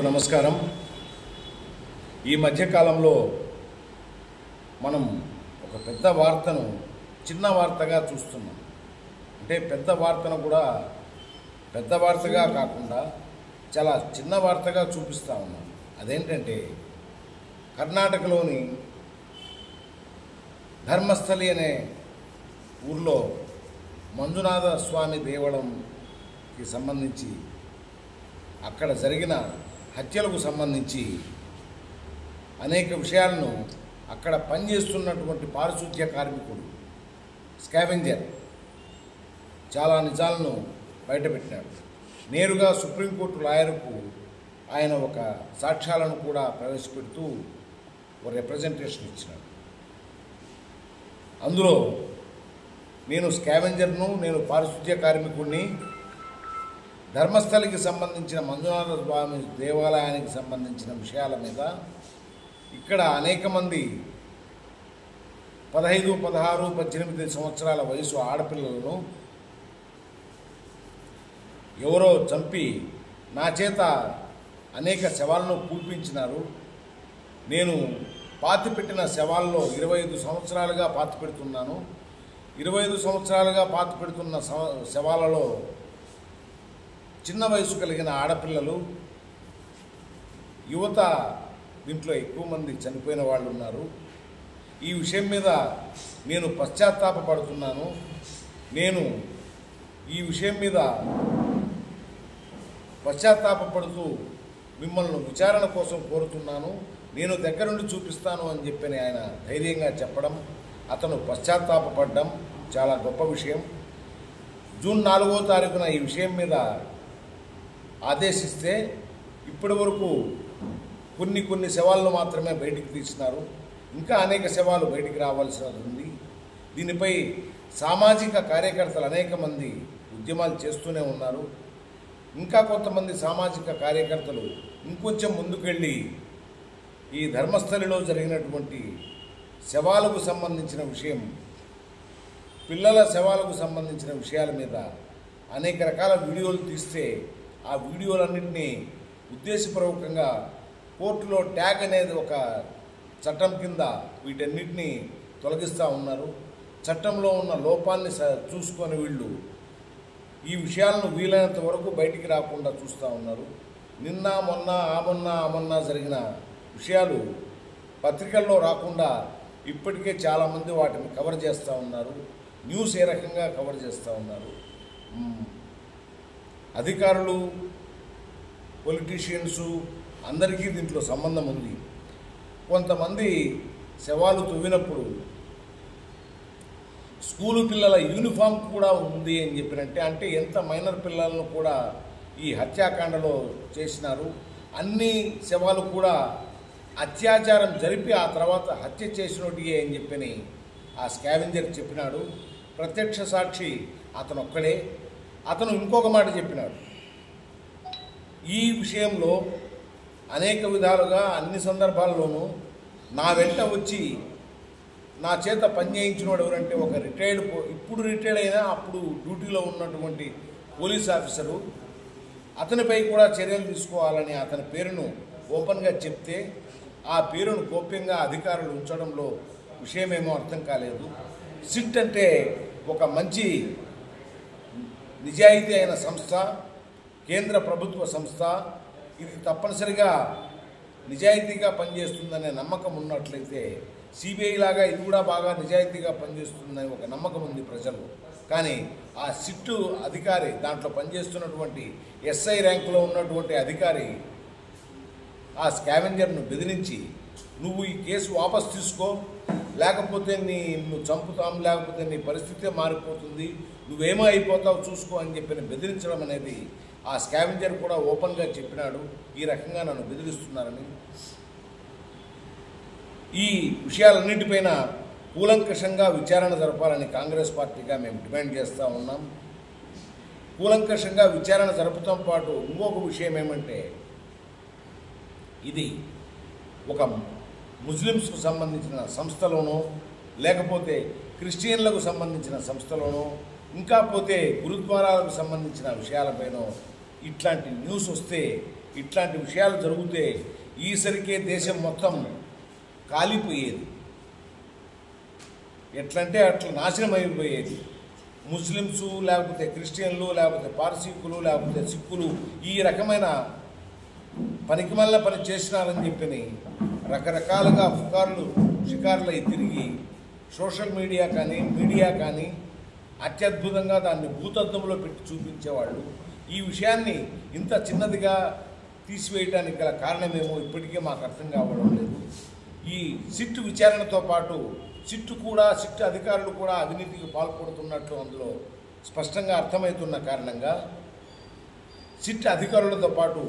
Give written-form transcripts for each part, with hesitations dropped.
నమస్కారం. ఈ మధ్యకాలంలో మనం ఒక పెద్ద వార్తను చిన్న వార్తగా చూస్తున్నాం. అంటే పెద్ద వార్తను కూడా పెద్ద వార్తగా కాకుండా చాలా చిన్న వార్తగా చూపిస్తూ ఉన్నాం. అదేంటంటే కర్ణాటకలోని ధర్మస్థలి అనే ఊర్లో మంజునాథ స్వామి దేవాలయంకి సంబంధించి అక్కడ జరిగిన హత్యలకు సంబంధించి అనేక విషయాలను అక్కడ పనిచేస్తున్నటువంటి పారిశుద్ధ్య కార్మికుడు స్కావెంజర్ చాలా నిజాలను బయటపెట్టాడు. నేరుగా సుప్రీంకోర్టు లాయర్కు ఆయన ఒక సాక్ష్యాలను కూడా ప్రవేశపెడుతూ ఒక రిప్రజెంటేషన్ ఇచ్చినాడు. అందులో నేను స్కావెంజర్ను, నేను పారిశుద్ధ్య కార్మికుడిని, ధర్మస్థలికి సంబంధించిన మంజునాథ స్వామి దేవాలయానికి సంబంధించిన విషయాల మీద ఇక్కడ అనేక మంది 15, 16, 18 సంవత్సరాల వయసు ఆడపిల్లలను ఎవరో చంపి నా చేత అనేక శవాలను పూడ్పించినారు. నేను పాతిపెట్టిన శవాల్లో 25 సంవత్సరాలుగా పాతిపెడుతున్నాను. 25 సంవత్సరాలుగా పాతిపెడుతున్న శవాలలో చిన్న వయసు కలిగిన ఆడపిల్లలు, యువత దీంట్లో ఎక్కువ మంది చనిపోయిన వాళ్ళు ఉన్నారు. ఈ విషయం మీద నేను పశ్చాత్తాపడుతున్నాను. నేను ఈ విషయం మీద పశ్చాత్తాపడుతూ మిమ్మల్ని విచారణ కోసం కోరుతున్నాను. నేను దగ్గరుండి చూపిస్తాను అని చెప్పని ఆయన ధైర్యంగా చెప్పడం, అతను పశ్చాత్తాపడడం చాలా గొప్ప విషయం. జూన్ 4వ తారీఖున ఈ విషయం మీద ఆదేశిస్తే ఇప్పటి వరకు కొన్ని శవాలను మాత్రమే బయటికి తీసినారు. ఇంకా అనేక శవాలు బయటికి రావాల్సి ఉంది. దీనిపై సామాజిక కార్యకర్తలు అనేక మంది ఉద్యమాలు చేస్తూనే ఉన్నారు. ఇంకా కొంతమంది సామాజిక కార్యకర్తలు ఇంకొంచెం ముందుకెళ్ళి ఈ ధర్మస్థలిలో జరిగినటువంటి శవాలకు సంబంధించిన విషయం, పిల్లల శవాలకు సంబంధించిన విషయాల మీద అనేక రకాల వీడియోలు తీస్తే ఆ వీడియోలన్నింటినీ ఉద్దేశపూర్వకంగా కోర్టులో ట్యాగ్ అనేది ఒక చట్టం కింద వీటన్నిటినీ తొలగిస్తూ ఉన్నారు. చట్టంలో ఉన్న లోపాన్ని చూసుకొని వీళ్ళు ఈ విషయాలను వీలైనంత వరకు బయటికి రాకుండా చూస్తూ ఉన్నారు. నిన్న మొన్న జరిగిన విషయాలు పత్రికల్లో రాకుండా ఇప్పటికే చాలామంది వాటిని కవర్ చేస్తూ ఉన్నారు. న్యూస్ ఏ రకంగా కవర్ చేస్తూ ఉన్నారు. అధికారులు, పొలిటీషియన్సు అందరికీ దీంట్లో సంబంధం ఉంది. కొంతమంది శవాలు తవ్వినప్పుడు స్కూలు పిల్లల యూనిఫామ్ కూడా ఉంది అని చెప్పినట్టే, అంటే ఎంత మైనర్ పిల్లలను కూడా ఈ హత్యాకాండలో చేసినారు. అన్ని శవాలు కూడా అత్యాచారం జరిపి ఆ తర్వాత హత్య చేసినట్టుగా అని చెప్పని ఆ స్కావెంజర్ చెప్పినాడు. ప్రత్యక్ష సాక్షి అతను ఒక్కడే. అతను ఇంకొక మాట చెప్పినాడు. ఈ విషయంలో అనేక విధాలుగా అన్ని సందర్భాల్లోనూ నా వెంట వచ్చి నా చేత పనిచేయించినవాడు ఎవరంటే ఒక ఇప్పుడు రిటైర్డ్ అయినా అప్పుడు డ్యూటీలో ఉన్నటువంటి పోలీస్ ఆఫీసరు. అతనిపై కూడా చర్యలు తీసుకోవాలని అతని పేరును ఓపెన్గా చెప్తే ఆ పేరును గోప్యంగా అధికారులు ఉంచడంలో విషయమేమో అర్థం కాలేదు. సిట్ అంటే ఒక మంచి నిజాయితీ అయిన సంస్థ, కేంద్ర ప్రభుత్వ సంస్థ. ఇది తప్పనిసరిగా నిజాయితీగా పనిచేస్తుందనే నమ్మకం ఉన్నట్లయితే సిబిఐ లాగా ఇది కూడా బాగా నిజాయితీగా పనిచేస్తుందని ఒక నమ్మకం ఉంది ప్రజలు. కానీ ఆ సిట్టు అధికారి, దాంట్లో పనిచేస్తున్నటువంటి ఎస్ఐ ర్యాంకులో ఉన్నటువంటి అధికారి ఆ స్కావెంజర్ను బెదిరించి నువ్వు ఈ కేసు వాపస్ తీసుకో, లేకపోతే నువ్వు చంపుతాం, లేకపోతే నీ పరిస్థితే మారిపోతుంది, నువ్వేమో అయిపోతావు చూసుకో అని చెప్పి బెదిరించడం అనేది ఆ స్కావెంజర్ కూడా ఓపెన్గా చెప్పినాడు. ఈ రకంగా నన్ను బెదిరిస్తున్నారని. ఈ విషయాలన్నింటిపైన కూలంకషంగా విచారణ జరపాలని కాంగ్రెస్ పార్టీగా మేము డిమాండ్ చేస్తూ ఉన్నాం. కూలంకషంగా విచారణ జరపడంతో పాటు ఇంకొక విషయం ఏమంటే, ఇది ఒక ముస్లిమ్స్కు సంబంధించిన సంస్థలోనో లేకపోతే క్రిస్టియన్లకు సంబంధించిన సంస్థలోనో ఇంకా పోతే గురుద్వారాలకు సంబంధించిన విషయాలపైన ఇట్లాంటి న్యూస్ వస్తే ఇట్లాంటి విషయాలు జరిగితే ఈసరికే దేశం మొత్తం కాలిపోయేది. ఎట్లంటే అట్లా నాశనం అయిపోయేది. ముస్లిమ్సు, లేకపోతే క్రిస్టియన్లు, లేకపోతే పార్సీకులు, లేకపోతే సిక్కులు ఈ రకమైన పనికిమల్ల పని చేసినారని చెప్పి రకరకాలుగా షికారులై తిరిగి సోషల్ మీడియా కానీ అత్యద్భుతంగా దాన్ని భూతద్దంలో పెట్టి చూపించేవాళ్ళు. ఈ విషయాన్ని ఇంత చిన్నదిగా తీసివేయడానికి గల కారణమేమో ఇప్పటికే మాకు అర్థం కావడం లేదు. ఈ సిట్ విచారణతో పాటు సిట్ అధికారులు కూడా అవినీతికి పాల్పడుతున్నట్లు అందులో స్పష్టంగా అర్థమవుతున్న కారణంగా సిట్ అధికారులతో పాటు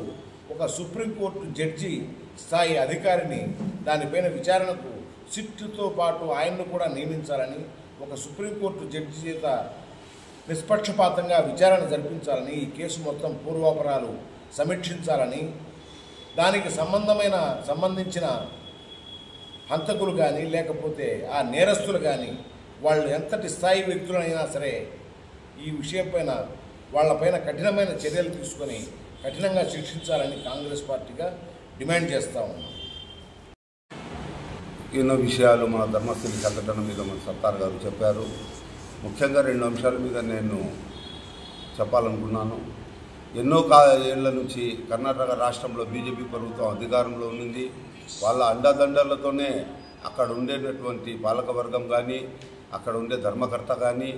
ఒక సుప్రీంకోర్టు జడ్జి స్థాయి అధికారిని దానిపైన విచారణకు సిట్తో పాటు ఆయన్ను కూడా నియమించాలని, ఒక సుప్రీంకోర్టు జడ్జి చేత నిష్పక్షపాతంగా విచారణ జరిపించాలని, ఈ కేసు మొత్తం పూర్వాపరాలు సమీక్షించాలని, దానికి సంబంధించిన హంతకులు కానీ లేకపోతే ఆ నేరస్తులు కానీ వాళ్ళు ఎంతటి స్థాయి వ్యక్తులైనా సరే ఈ విషయంపైన వాళ్ళపైన కఠినమైన చర్యలు తీసుకొని కఠినంగా శిక్షించాలని కాంగ్రెస్ పార్టీగా డిమాండ్ చేస్తూ ఉన్నాం. ఎన్నో విషయాలు మన ధర్మస్థలి సంఘటన మీద మన సర్దార్ గారు చెప్పారు. ముఖ్యంగా 2 అంశాల మీద నేను చెప్పాలనుకున్నాను. ఎన్నో ఏళ్ల నుంచి కర్ణాటక రాష్ట్రంలో బీజేపీ ప్రభుత్వం అధికారంలో ఉంది. వాళ్ళ అండదండలతోనే అక్కడ ఉండేటటువంటి పాలకవర్గం కానీ అక్కడ ఉండే ధర్మకర్త కానీ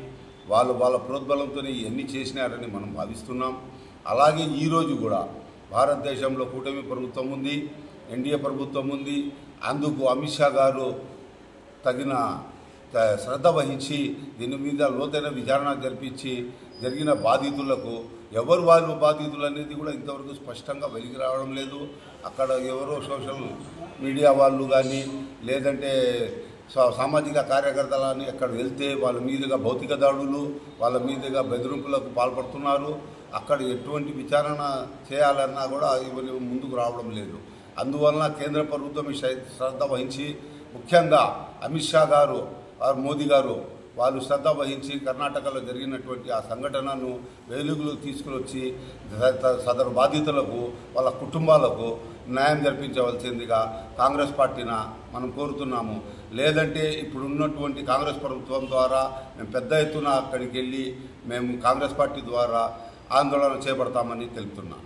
వాళ్ళ ప్రోద్బలంతో ఎన్ని చేసినారని మనం భావిస్తున్నాం. అలాగే ఈరోజు కూడా భారతదేశంలో కూటమి ప్రభుత్వం ఉంది, ఎన్డీఏ ప్రభుత్వం ఉంది. అందుకు అమిత్ షా గారు తగిన శ్రద్ధ వహించి దీని మీద లోతైన విచారణ జరిపించి జరిగిన బాధితులకు ఎవరు వాళ్ళు బాధితులు అనేది కూడా ఇంతవరకు స్పష్టంగా వెలికి రావడం లేదు. అక్కడ ఎవరో సోషల్ మీడియా వాళ్ళు కానీ లేదంటే సామాజిక కార్యకర్తలని అక్కడ వెళ్తే వాళ్ళ మీదుగా భౌతిక దాడులు, వాళ్ళ మీదుగా బెదిరింపులకు పాల్పడుతున్నారు. అక్కడ ఎటువంటి విచారణ చేయాలన్నా కూడా ఇవన్నీ ముందుకు రావడం లేదు. అందువలన కేంద్ర ప్రభుత్వం శ్రద్ధ వహించి ముఖ్యంగా అమిత్ షా గారు మోదీ గారు వాళ్ళు శ్రద్ధ వహించి కర్ణాటకలో జరిగినటువంటి ఆ సంఘటనను వెలుగులోకి తీసుకుని సదరు బాధితులకు వాళ్ళ కుటుంబాలకు న్యాయం జరిపించవలసిందిగా కాంగ్రెస్ పార్టీన మనం కోరుతున్నాము. లేదంటే ఇప్పుడు ఉన్నటువంటి కాంగ్రెస్ ప్రభుత్వం ద్వారా మేము పెద్ద ఎత్తున అక్కడికి వెళ్ళి మేము కాంగ్రెస్ పార్టీ ద్వారా ఆందోళన చేపడతామని తెలుపుతున్నాం.